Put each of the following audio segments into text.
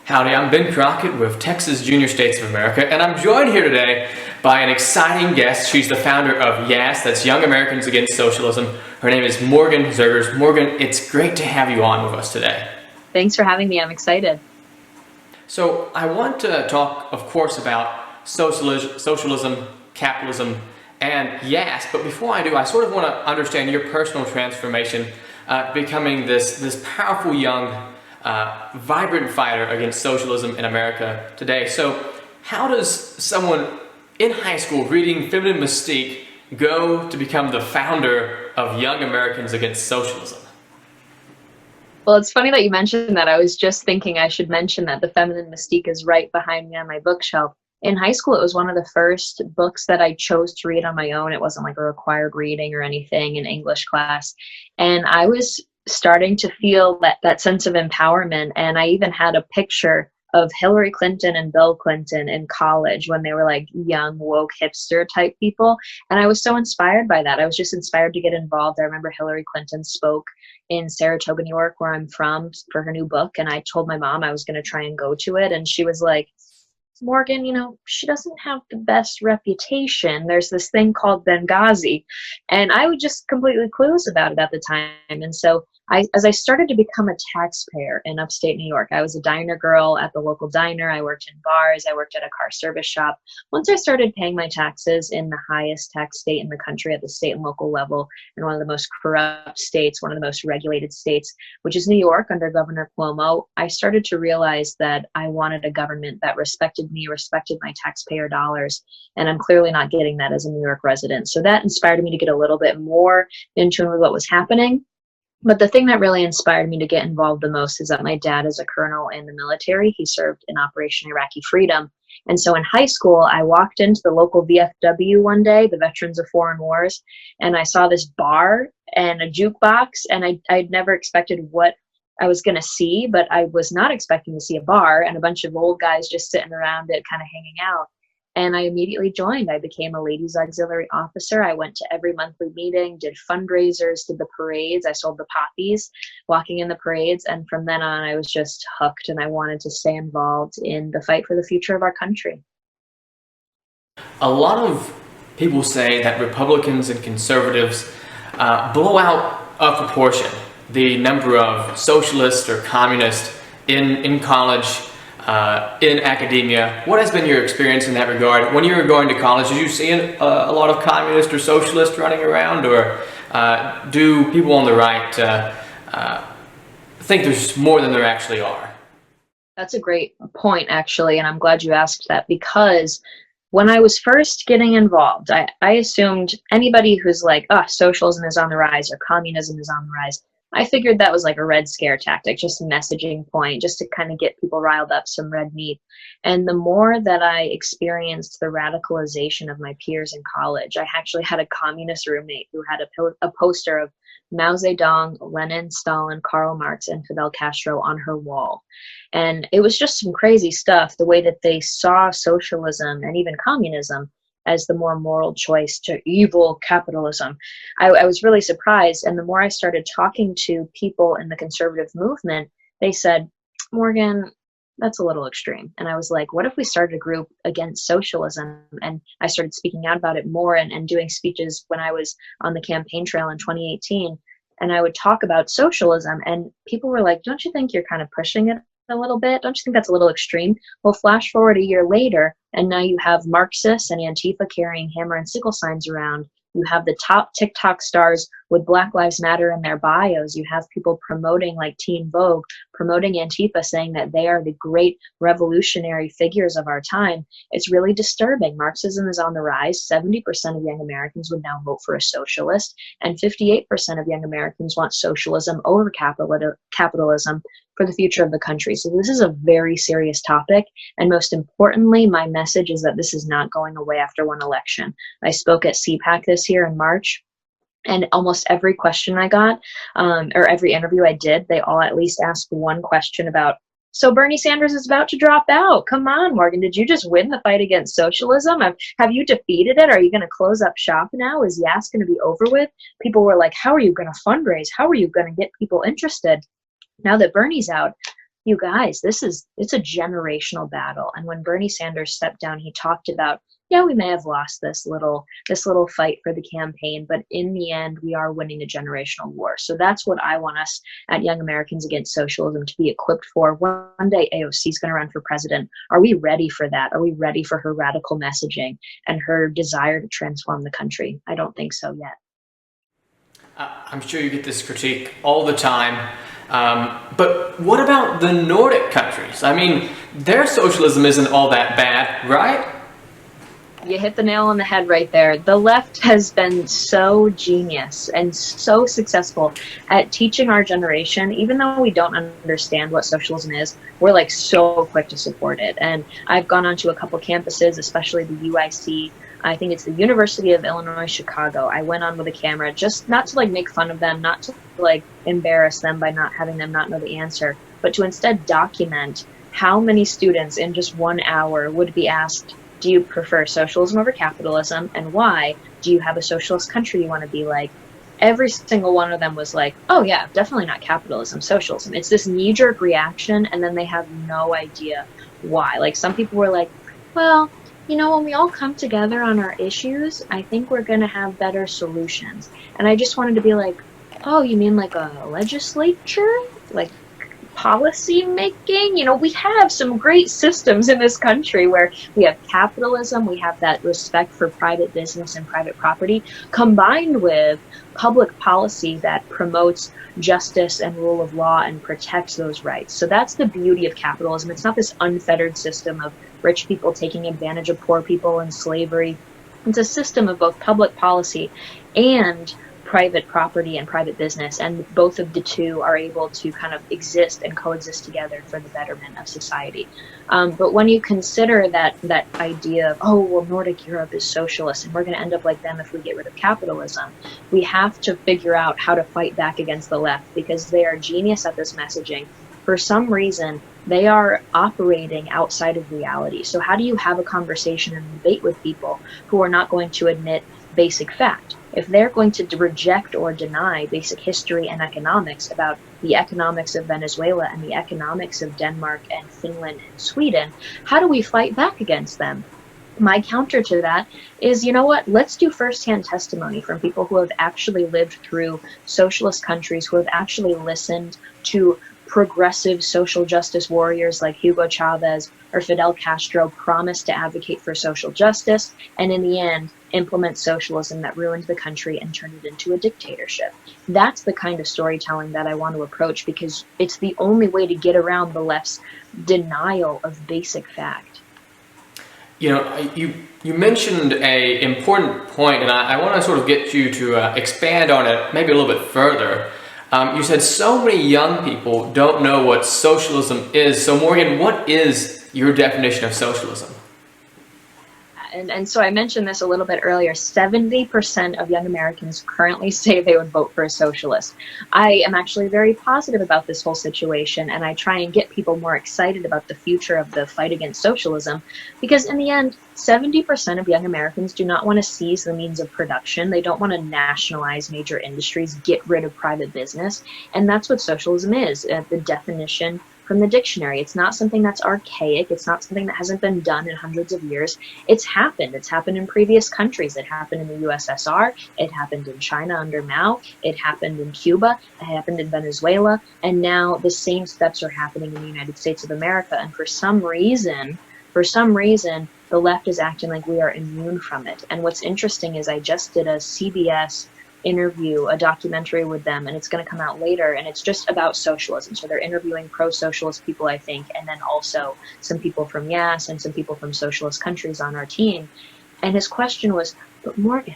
Howdy, I'm Ben Crockett with Texas States of America, and I'm joined here today by an exciting guest. She's the founder of YAAS, that's Young Americans Against Socialism. Her name is Morgan Zergers. Morgan, it's great to have you on with us today. Thanks for having me. I'm excited. So I want to talk, of course, about socialism, capitalism, and YAAS, but before I do, I sort of want to understand your personal transformation, becoming this powerful young vibrant fighter against socialism in America today. So how does someone in high school reading Feminine Mystique go to become the founder of Young Americans Against Socialism? Well, it's funny that you mentioned that. I was just thinking I should mention that the Feminine Mystique is right behind me on my bookshelf. In high school, it was one of the first books that I chose to read on my own. It wasn't like a required reading or anything in English class. And I was starting to feel that sense of empowerment. And I even had a picture of Hillary Clinton and Bill Clinton in college when they were like young, woke, hipster type people. And I was so inspired by that. I was just inspired to get involved. I remember Hillary Clinton spoke in Saratoga, New York, where I'm from, for her new book. And I told my mom I was going to try and go to it. And she was like, Morgan, she doesn't have the best reputation. There's this thing called Benghazi. And I was just completely clueless about it at the time. And so as I started to become a taxpayer in upstate New York, I was a diner girl at the local diner. I worked in bars. I worked at a car service shop. Once I started paying my taxes in the highest tax state in the country at the state and local level, in one of the most corrupt states, one of the most regulated states, which is New York under Governor Cuomo, I started to realize that I wanted a government that respected me, respected my taxpayer dollars, and I'm clearly not getting that as a New York resident. So that inspired me to get a little bit more in tune with what was happening. But the thing that really inspired me to get involved the most is that my dad is a colonel in the military. He served in Operation Iraqi Freedom. And so in high school, I walked into the local VFW one day, the Veterans of Foreign Wars, and I saw this bar and a jukebox, and I'd never expected what I was going to see, but I was not expecting to see a bar and a bunch of old guys just sitting around it, kind of hanging out. And I immediately joined. I became a ladies auxiliary officer. I went to every monthly meeting, did fundraisers, did the parades. I sold the poppies walking in the parades. And from then on, I was just hooked, and I wanted to stay involved in the fight for the future of our country. A lot of people say that Republicans and conservatives blow out of proportion the number of socialists or communists in college, in academia. What has been your experience in that regard? When you were going to college, did you see a lot of communists or socialists running around, or do people on the right think there's more than there actually are? That's a great point, actually, and I'm glad you asked that, because when I was first getting involved, I assumed anybody who's like, socialism is on the rise or communism is on the rise, I figured that was like a Red Scare tactic, just a messaging point, just to kind of get people riled up, some red meat. And the more that I experienced the radicalization of my peers in college, I actually had a communist roommate who had a poster of Mao Zedong, Lenin, Stalin, Karl Marx, and Fidel Castro on her wall. And it was just some crazy stuff, the way that they saw socialism and even communism as the more moral choice to evil capitalism. I was really surprised. And the more I started talking to people in the conservative movement, they said, Morgan, that's a little extreme. And I was like, what if we started a group against socialism? And I started speaking out about it more and doing speeches when I was on the campaign trail in 2018. And I would talk about socialism, and people were like, don't you think you're kind of pushing it a little bit? Don't you think that's a little extreme? Well, flash forward a year later, and now you have Marxists and Antifa carrying hammer and sickle signs around. You have the top TikTok stars with Black Lives Matter in their bios. You have people promoting, like Teen Vogue, promoting Antifa, saying that they are the great revolutionary figures of our time. It's really disturbing. Marxism is on the rise. 70% of young Americans would now vote for a socialist, and 58% of young Americans want socialism over capitalism for the future of the country. So this is a very serious topic. And most importantly, my message is that this is not going away after one election. I spoke at CPAC this year in March, and almost every question I got, or every interview I did, they all at least asked one question about, so Bernie Sanders is about to drop out. Come on, Morgan, did you just win the fight against socialism? Have you defeated it? Are you going to close up shop now? Is YAAS going to be over with? People were like, how are you going to fundraise? How are you going to get people interested? Now that Bernie's out, you guys, it's a generational battle. And when Bernie Sanders stepped down, he talked about, yeah, we may have lost this little fight for the campaign, but in the end, we are winning a generational war. So that's what I want us at Young Americans Against Socialism to be equipped for. One day AOC is going to run for president. Are we ready for that? Are we ready for her radical messaging and her desire to transform the country? I don't think so yet. I'm sure you get this critique all the time. But what about the Nordic countries? I mean, their socialism isn't all that bad, right? You hit the nail on the head right there. The left has been so genius and so successful at teaching our generation, even though we don't understand what socialism is, we're like so quick to support it. And I've gone onto a couple campuses, especially the UIC. I think it's the University of Illinois, Chicago. I went on with a camera, just not to like make fun of them, not to like embarrass them by not having them not know the answer, but to instead document how many students in just 1 hour would be asked, do you prefer socialism over capitalism, and why? Do you have a socialist country you want to be like? Every single one of them was like, oh yeah, definitely not capitalism, socialism. It's this knee-jerk reaction, and then they have no idea why. Like some people were like, well, you know, when we all come together on our issues, I think we're going to have better solutions. And I just wanted to be like, oh, you mean like a legislature? Like policy making? You know, we have some great systems in this country where we have capitalism, we have that respect for private business and private property, combined with public policy that promotes justice and rule of law and protects those rights. So that's the beauty of capitalism. It's not this unfettered system of rich people taking advantage of poor people and slavery. It's a system of both public policy and private property and private business, and both of the two are able to kind of exist and coexist together for the betterment of society. But when you consider that idea of, oh, well, Nordic Europe is socialist and we're going to end up like them if we get rid of capitalism, we have to figure out how to fight back against the left, because they are genius at this messaging. For some reason, they are operating outside of reality. So how do you have a conversation and debate with people who are not going to admit basic fact? If they're going to reject or deny basic history and economics about the economics of Venezuela and the economics of Denmark and Finland and Sweden, how do we fight back against them? My counter to that is, you know what, let's do firsthand testimony from people who have actually lived through socialist countries, who have actually listened to progressive social justice warriors like Hugo Chavez or Fidel Castro promise to advocate for social justice, and in the end, implement socialism that ruined the country and turned it into a dictatorship. That's the kind of storytelling that I want to approach, because it's the only way to get around the left's denial of basic fact. You know, you mentioned a important point, and I want to sort of get you to expand on it maybe a little bit further. You said so many young people don't know what socialism is. So Morgan, what is your definition of socialism? And so I mentioned this a little bit earlier, 70% of young Americans currently say they would vote for a socialist. I am actually very positive about this whole situation, and I try and get people more excited about the future of the fight against socialism, because in the end, 70% of young Americans do not want to seize the means of production. They don't want to nationalize major industries, get rid of private business, and that's what socialism is, the definition from the dictionary. It's not something that's archaic. It's not something that hasn't been done in hundreds of years. It's happened. It's happened in previous countries. It happened in the USSR. It happened in China under Mao. It happened in Cuba. It happened in Venezuela. And now the same steps are happening in the United States of America. And for some reason, the left is acting like we are immune from it. And what's interesting is I just did a CBS interview, a documentary with them, and it's going to come out later, and it's just about socialism. So they're interviewing pro-socialist people, I think, and then also some people from YAAS and some people from socialist countries on our team. And his question was, but Morgan,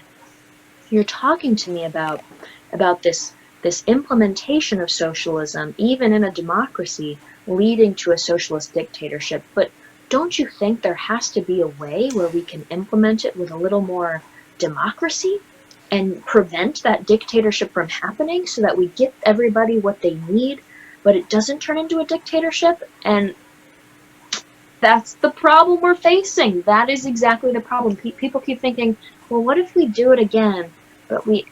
you're talking to me about this implementation of socialism, even in a democracy, leading to a socialist dictatorship, but don't you think there has to be a way where we can implement it with a little more democracy and prevent that dictatorship from happening so that we get everybody what they need, but it doesn't turn into a dictatorship? And that's the problem we're facing. That is exactly the problem. People keep thinking, well, what if we do it again, but we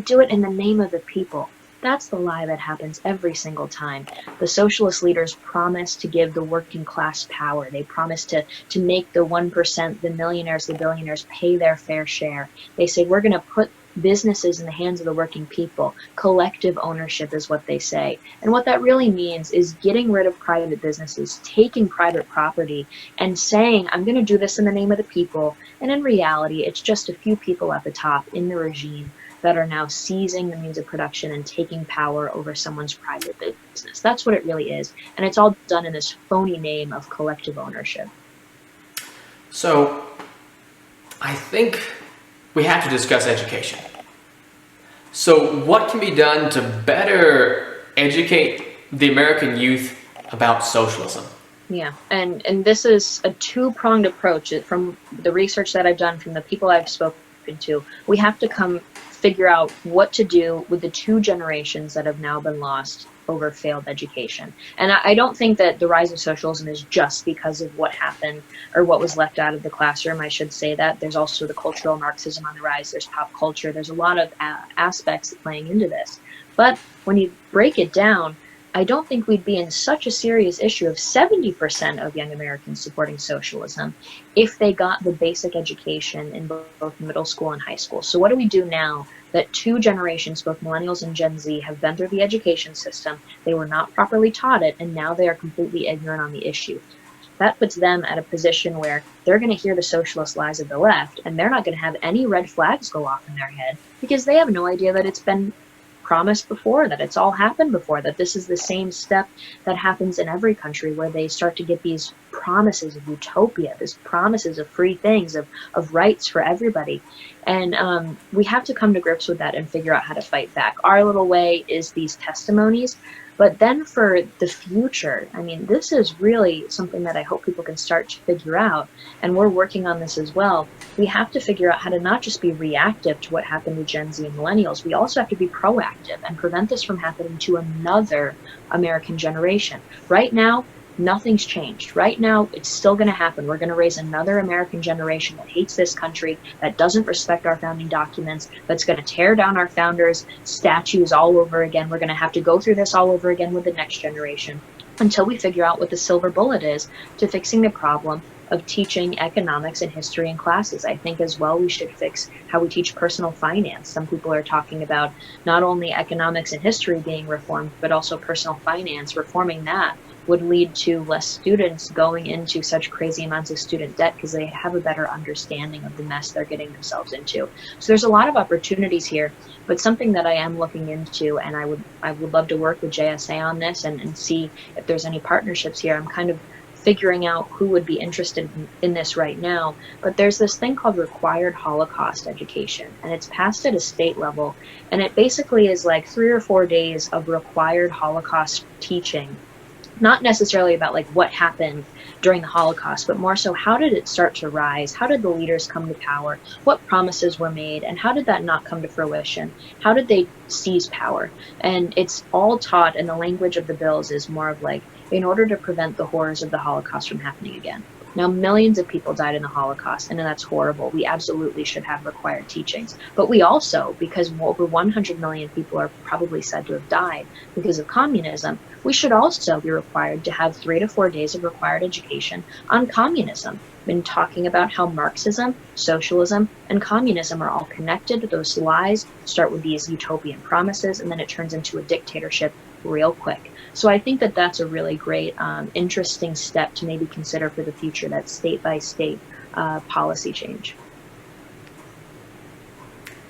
do it in the name of the people? That's the lie that happens every single time. The socialist leaders promise to give the working class power. They promise to make the 1%, the millionaires, the billionaires pay their fair share. They say, we're going to put businesses in the hands of the working people. Collective ownership is what they say. And what that really means is getting rid of private businesses, taking private property, and saying, I'm going to do this in the name of the people. And in reality, it's just a few people at the top in the regime that are now seizing the means of production and taking power over someone's private business. That's what it really is. And it's all done in this phony name of collective ownership. So I think we have to discuss education. So what can be done to better educate the American youth about socialism? Yeah, and this is a two-pronged approach. From the research that I've done, from the people I've spoken to, we have to figure out what to do with the two generations that have now been lost over failed education. And I don't think that the rise of socialism is just because of what happened or what was left out of the classroom. I should say that. There's also the cultural Marxism on the rise. There's pop culture. There's a lot of aspects playing into this. But when you break it down, I don't think we'd be in such a serious issue of 70% of young Americans supporting socialism if they got the basic education in both middle school and high school. So what do we do now that two generations, both millennials and Gen Z, have been through the education system? They were not properly taught it, and now they are completely ignorant on the issue. That puts them at a position where they're going to hear the socialist lies of the left, and they're not going to have any red flags go off in their head because they have no idea that it's been promised before, that it's all happened before, that this is the same step that happens in every country where they start to get these promises of utopia, these promises of free things, of rights for everybody. And we have to come to grips with that and figure out how to fight back. Our little way is these testimonies. But then for the future, I mean, this is really something that I hope people can start to figure out, and we're working on this as well. We have to figure out how to not just be reactive to what happened to Gen Z and millennials, we also have to be proactive and prevent this from happening to another American generation. Right now, nothing's changed. Right now, it's still going to happen. We're going to raise another American generation that hates this country, that doesn't respect our founding documents, that's going to tear down our founders' statues all over again. We're going to have to go through this all over again with the next generation until we figure out what the silver bullet is to fixing the problem of teaching economics and history in classes. I think as well we should fix how we teach personal finance. Some people are talking about not only economics and history being reformed, but also personal finance. Reforming that would lead to less students going into such crazy amounts of student debt because they have a better understanding of the mess they're getting themselves into. So there's a lot of opportunities here, but something that I am looking into, and I would love to work with JSA on this and see if there's any partnerships here. I'm kind of figuring out who would be interested in this right now, but there's this thing called required Holocaust education, and it's passed at a state level, and it basically is like 3 or 4 days of required Holocaust teaching. Not necessarily about like what happened during the Holocaust, but more so how did it start to rise? How did the leaders come to power? What promises were made? And how did that not come to fruition? How did they seize power? And it's all taught, and the language of the bills is more of like, in order to prevent the horrors of the Holocaust from happening again. Now, millions of people died in the Holocaust, and that's horrible. We absolutely should have required teachings. But we also, because over 100 million people are probably said to have died because of communism, we should also be required to have 3 to 4 days of required education on communism. Been talking about how Marxism, socialism, and communism are all connected. Those lies start with these utopian promises, and then it turns into a dictatorship real quick. So I think that that's a really great, interesting step to maybe consider for the future, that state-by-state policy change.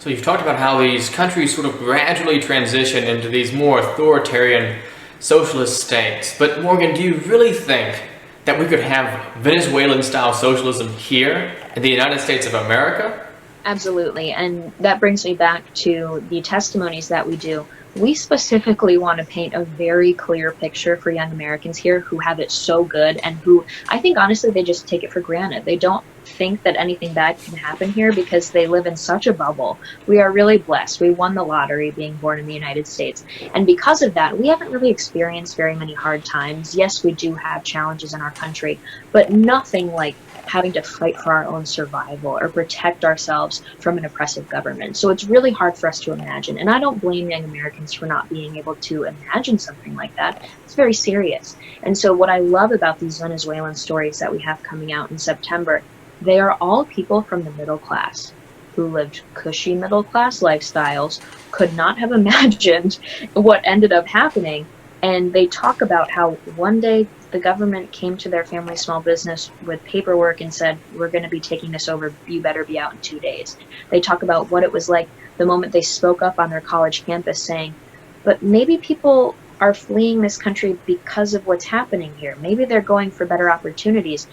So you've talked about how these countries sort of gradually transition into these more authoritarian socialist states. But Morgan, do you really think that we could have Venezuelan-style socialism here in the United States of America? Absolutely, and that brings me back to the testimonies that we do. We specifically want to paint a very clear picture for young Americans here who have it so good, and who, I think honestly, they just take it for granted. They don't think that anything bad can happen here because they live in such a bubble. We are really blessed. We won the lottery being born in the United States. And because of that, we haven't really experienced very many hard times. Yes, we do have challenges in our country, but nothing like having to fight for our own survival or protect ourselves from an oppressive government. So it's really hard for us to imagine. And I don't blame young Americans for not being able to imagine something like that. It's very serious. And so what I love about these Venezuelan stories that we have coming out in September, they are all people from the middle class who lived cushy middle class lifestyles, could not have imagined what ended up happening. And they talk about how one day the government came to their family small business with paperwork and said, we're going to be taking this over. You better be out in 2 days. They talk about what it was like the moment they spoke up on their college campus saying, but maybe people are fleeing this country because of what's happening here. Maybe they're going for better opportunities.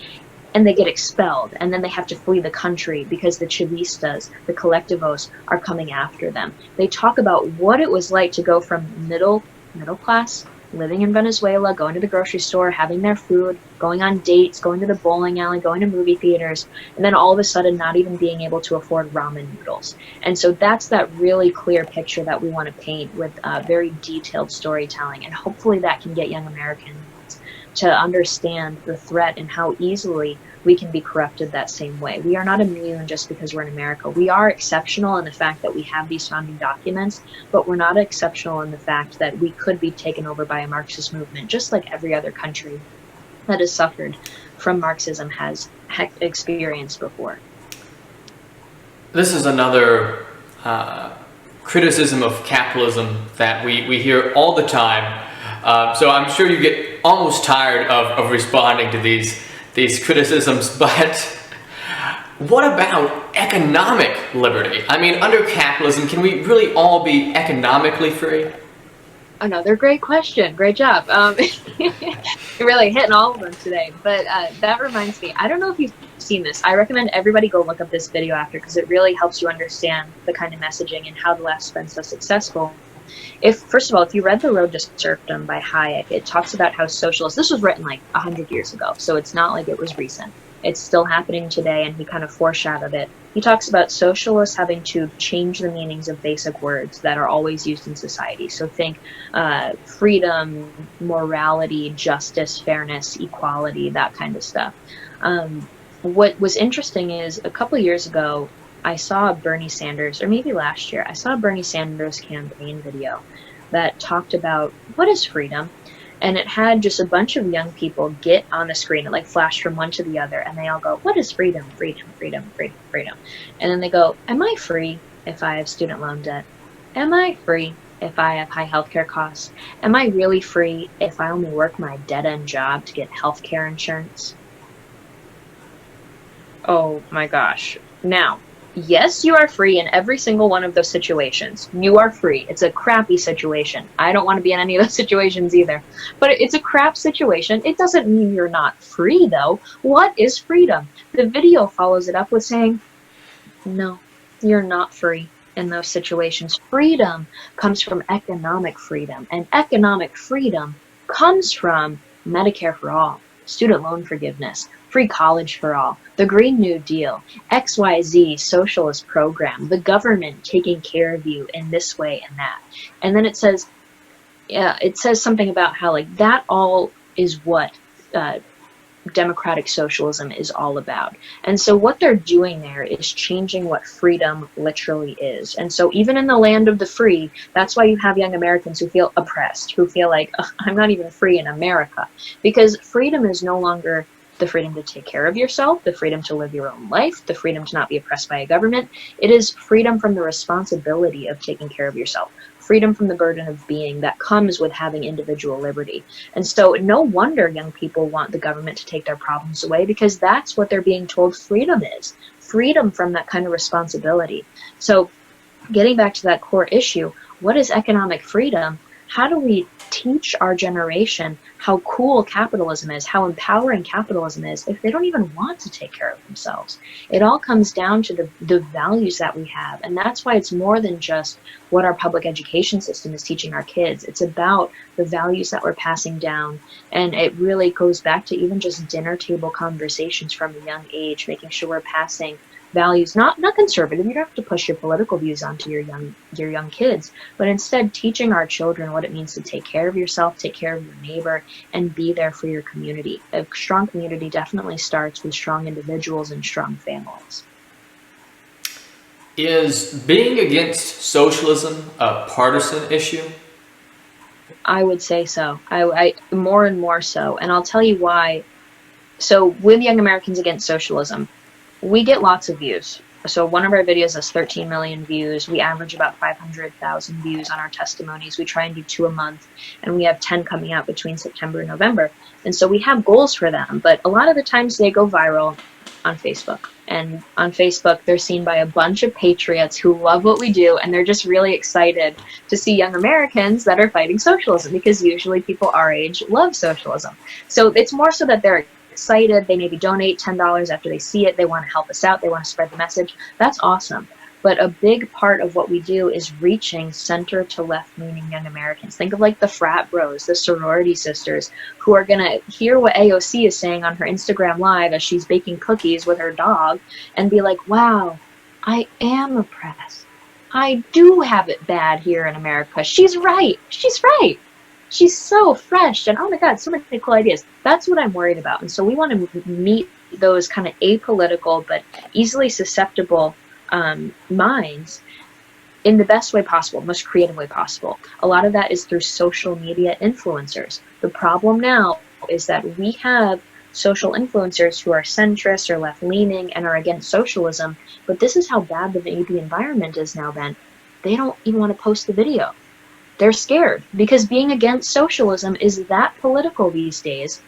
And they get expelled, and then they have to flee the country because the Chavistas, the collectivos, are coming after them. They talk about what it was like to go from middle class, living in Venezuela, going to the grocery store, having their food, going on dates, going to the bowling alley, going to movie theaters, and then all of a sudden not even being able to afford ramen noodles. And so that's that really clear picture that we want to paint with very detailed storytelling, and hopefully that can get young Americans to understand the threat and how easily we can be corrupted that same way. We are not immune just because we're in America. We are exceptional in the fact that we have these founding documents, but we're not exceptional in the fact that we could be taken over by a Marxist movement, just like every other country that has suffered from Marxism has experienced before. This is another criticism of capitalism that we hear all the time. So I'm sure you get almost tired of responding to these criticisms, but what about economic liberty? I mean, under capitalism, can we really all be economically free? Another great question. Great job. You're really hitting all of them today. But that reminds me, I don't know if you've seen this. I recommend everybody go look up this video after, because it really helps you understand the kind of messaging and how the left's been so successful. First of all, if you read The Road to Serfdom by Hayek, it talks about how socialists, this was written like 100 years ago, so it's not like it was recent. It's still happening today, and he kind of foreshadowed it. He talks about socialists having to change the meanings of basic words that are always used in society. So think freedom, morality, justice, fairness, equality, that kind of stuff. What was interesting is a couple of years ago, I saw Bernie Sanders, or maybe last year, I saw a Bernie Sanders campaign video that talked about what is freedom. And it had just a bunch of young people get on the screen. It like flashed from one to the other, and they all go, what is freedom? Freedom, freedom, freedom, freedom. And then they go, am I free if I have student loan debt? Am I free if I have high healthcare costs? Am I really free if I only work my dead-end job to get healthcare insurance? Oh my gosh. Now, yes, you are free in every single one of those situations. You are free. It's a crappy situation. I don't want to be in any of those situations either. But it's a crap situation. It doesn't mean you're not free, though. What is freedom? The video follows it up with saying, no, you're not free in those situations. Freedom comes from economic freedom. And economic freedom comes from Medicare for all, student loan forgiveness, free college for all, the Green New Deal, XYZ socialist program, the government taking care of you in this way and that. And then it says something about how like that all is what democratic socialism is all about. And so what they're doing there is changing what freedom literally is. And so even in the land of the free, that's why you have young Americans who feel oppressed, who feel like, I'm not even free in America. Because freedom is no longer the freedom to take care of yourself, the freedom to live your own life, the freedom to not be oppressed by a government. It is freedom from the responsibility of taking care of yourself, freedom from the burden of being that comes with having individual liberty. And so no wonder young people want the government to take their problems away, because that's what they're being told freedom is, freedom from that kind of responsibility. So getting back to that core issue, what is economic freedom? How do we teach our generation how cool capitalism is, how empowering capitalism is, if they don't even want to take care of themselves? It all comes down to the values that we have. And that's why it's more than just what our public education system is teaching our kids. It's about the values that we're passing down. And it really goes back to even just dinner table conversations from a young age, making sure we're passing values, not conservative. You don't have to push your political views onto your young kids, but instead teaching our children what it means to take care of yourself, take care of your neighbor, and be there for your community. A strong community definitely starts with strong individuals and strong families. Is being against socialism a partisan issue? I would say so. I more and more so, and I'll tell you why. So with Young Americans Against Socialism, we get lots of views. So one of our videos has 13 million views. We average about 500,000 views on our testimonies. We try and do 2 a month, and we have 10 coming out between September and November. And so we have goals for them, but a lot of the times they go viral on Facebook. And on Facebook, they're seen by a bunch of patriots who love what we do, and they're just really excited to see young Americans that are fighting socialism, because usually people our age love socialism. So it's more so that they're excited. They maybe donate $10 after they see it. They want to help us out. They want to spread the message. That's awesome. But a big part of what we do is reaching center to left leaning young Americans. Think of like the frat bros, the sorority sisters, who are going to hear what AOC is saying on her Instagram Live as she's baking cookies with her dog and be like, wow, I am oppressed. I do have it bad here in America. She's right. She's right. She's so fresh, and oh my God, so many cool ideas. That's what I'm worried about. And so we want to meet those kind of apolitical but easily susceptible minds in the best way possible, most creative way possible. A lot of that is through social media influencers. The problem now is that we have social influencers who are centrist or left-leaning and are against socialism, but this is how bad the environment is now, Ben. They don't even want to post the video. They're scared because being against socialism is that political these days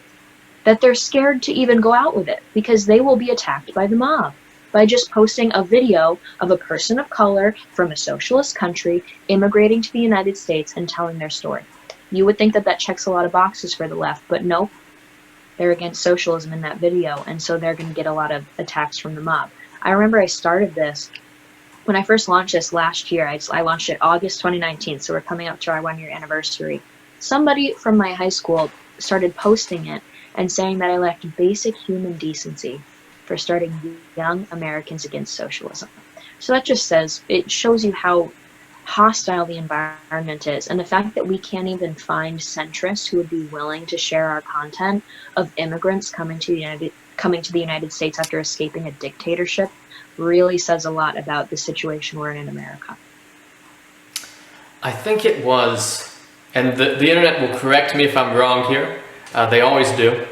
that they're scared to even go out with it because they will be attacked by the mob by just posting a video of a person of color from a socialist country immigrating to the United States and telling their story. You would think that that checks a lot of boxes for the left, but nope. They're against socialism in that video, and so they're going to get a lot of attacks from the mob. I remember I started this when I first launched this last year. I launched it August 2019, so we're coming up to our 1-year anniversary. Somebody from my high school started posting it and saying that I lacked basic human decency for starting Young Americans Against Socialism. So that just says, it shows you how hostile the environment is, and the fact that we can't even find centrists who would be willing to share our content of immigrants coming to the United States after escaping a dictatorship really says a lot about the situation we're in America. I think it was, and the internet will correct me if I'm wrong here, they always do.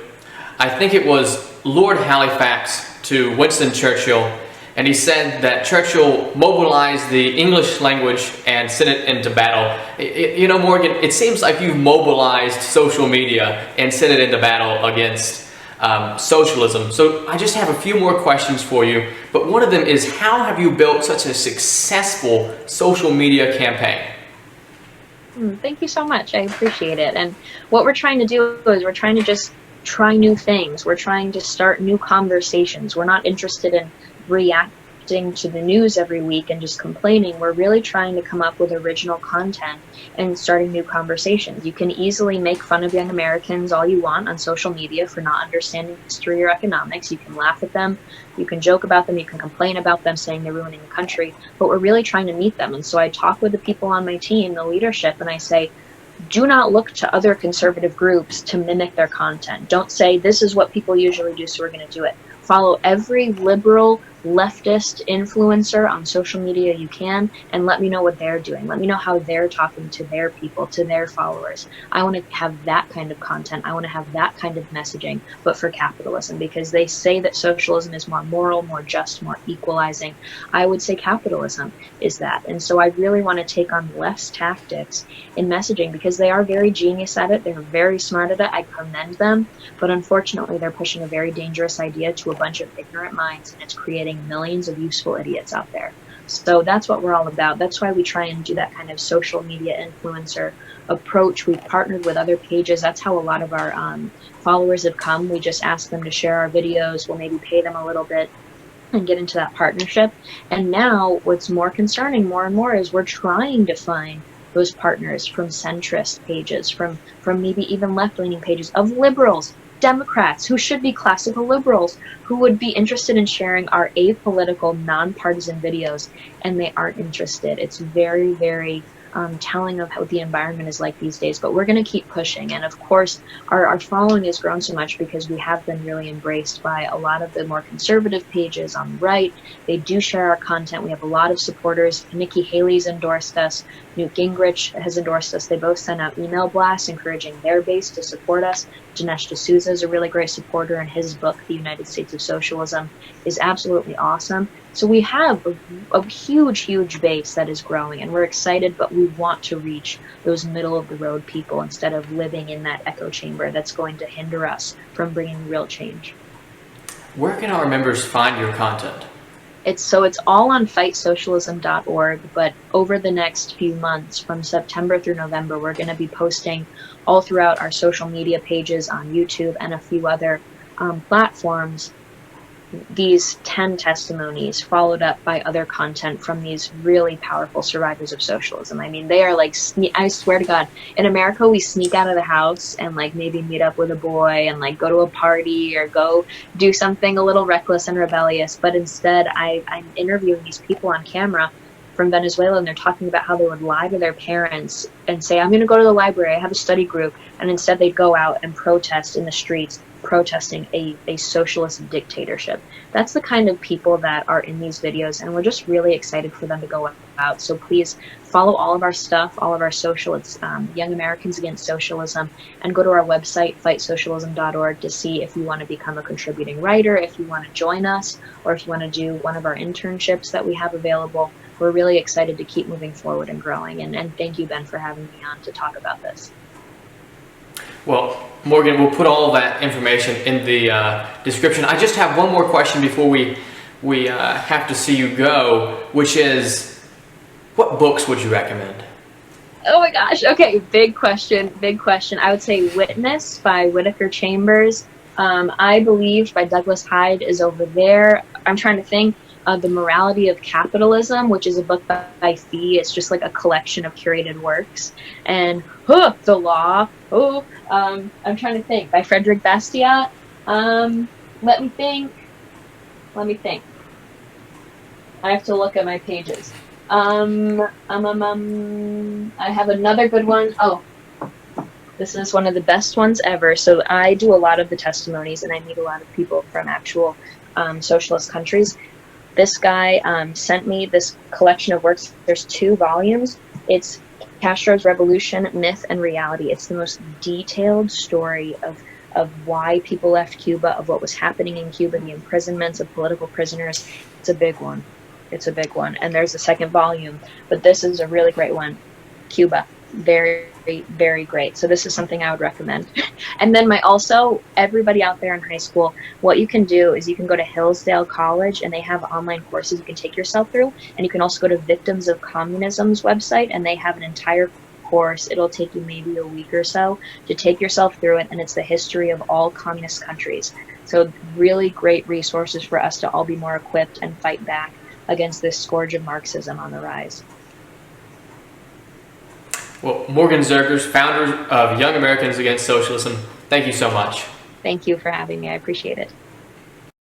I think it was Lord Halifax to Winston Churchill, and he said that Churchill mobilized the English language and sent it into battle. You know, Morgan, it seems like you've mobilized social media and sent it into battle against socialism. So I just have a few more questions for you, but one of them is, how have you built such a successful social media campaign? Thank you so much. I appreciate it. And what we're trying to do is we're trying to just try new things. We're trying to start new conversations. We're not interested in reacting to the news every week and just complaining. We're really trying to come up with original content and starting new conversations. You can easily make fun of young Americans all you want on social media for not understanding history or economics. You can laugh at them, you can joke about them, you can complain about them saying they're ruining the country, but we're really trying to meet them. And so I talk with the people on my team, the leadership, and I say, do not look to other conservative groups to mimic their content. Don't say, this is what people usually do, so we're going to do it. Follow every liberal, leftist influencer on social media you can, and let me know what they're doing. Let me know how they're talking to their people, to their followers. I want to have that kind of content. I want to have that kind of messaging, but for capitalism, because they say that socialism is more moral, more just, more equalizing. I would say capitalism is that. And so I really want to take on left's tactics in messaging, because they are very genius at it. They're very smart at it. I commend them. But unfortunately, they're pushing a very dangerous idea to a bunch of ignorant minds, and it's creating millions of useful idiots out there. So that's what we're all about. That's why we try and do that kind of social media influencer approach. We've partnered with other pages. That's how a lot of our followers have come. We just ask them to share our videos. We'll maybe pay them a little bit and get into that partnership. And now what's more concerning more and more is we're trying to find those partners from centrist pages, from maybe even left-leaning pages, of liberals Democrats, who should be classical liberals, who would be interested in sharing our apolitical, nonpartisan videos, and they aren't interested. It's very, very telling of how the environment is like these days, but we're going to keep pushing. And of course, our following has grown so much because we have been really embraced by a lot of the more conservative pages on the right. They do share our content. We have a lot of supporters. Nikki Haley's endorsed us. Newt Gingrich has endorsed us. They both sent out email blasts encouraging their base to support us. Dinesh D'Souza is a really great supporter, and his book, The United States of Socialism, is absolutely awesome. So we have a huge, huge base that is growing, and we're excited, but we want to reach those middle-of-the-road people instead of living in that echo chamber that's going to hinder us from bringing real change. Where can our members find your content? It's all on fightsocialism.org, but over the next few months, from September through November, we're going to be posting all throughout our social media pages on YouTube and a few other platforms these 10 testimonies followed up by other content from these really powerful survivors of socialism. I mean, they are like, I swear to God, in America, we sneak out of the house and like maybe meet up with a boy and like go to a party or go do something a little reckless and rebellious. But instead, I'm interviewing these people on camera from Venezuela, and they're talking about how they would lie to their parents and say, I'm going to go to the library, I have a study group. And instead they'd go out and protest in the streets, protesting a socialist dictatorship. That's the kind of people that are in these videos, and we're just really excited for them to go out. So please follow all of our stuff, all of our social. It's Young Americans Against Socialism, and go to our website, fightsocialism.org, to see if you want to become a contributing writer, if you want to join us, or if you want to do one of our internships that we have available. We're really excited to keep moving forward and growing, and thank you, Ben, for having me on to talk about this. Well, Morgan, we'll put all that information in the description. I just have one more question before we have to see you go, which is, what books would you recommend? Oh my gosh, okay, big question. I would say Witness by Whittaker Chambers. I Believe by Douglas Hyde is over there. I'm trying to think. The Morality of Capitalism, which is a book by Fee. It's just like a collection of curated works. And The Law. I'm trying to think. By Frederick Bastiat. Let me think. I have to look at my pages. I have another good one. Oh, this is one of the best ones ever. So I do a lot of the testimonies, and I meet a lot of people from actual socialist countries. This guy sent me this collection of works. There's 2 volumes. It's Castro's Revolution, Myth and Reality. It's the most detailed story of why people left Cuba, of what was happening in Cuba, the imprisonments of political prisoners. It's a big one. And there's a second volume, but this is a really great one. Cuba. Very, very great. So this is something I would recommend. And then everybody out there in high school, what you can do is you can go to Hillsdale College, and they have online courses you can take yourself through. And you can also go to Victims of Communism's website, and they have an entire course. It'll take you maybe a week or so to take yourself through it, and it's the history of all communist countries. So really great resources for us to all be more equipped and fight back against this scourge of Marxism on the rise. Well, Morgan Zergers, founder of Young Americans Against Socialism, thank you so much. Thank you for having me. I appreciate it.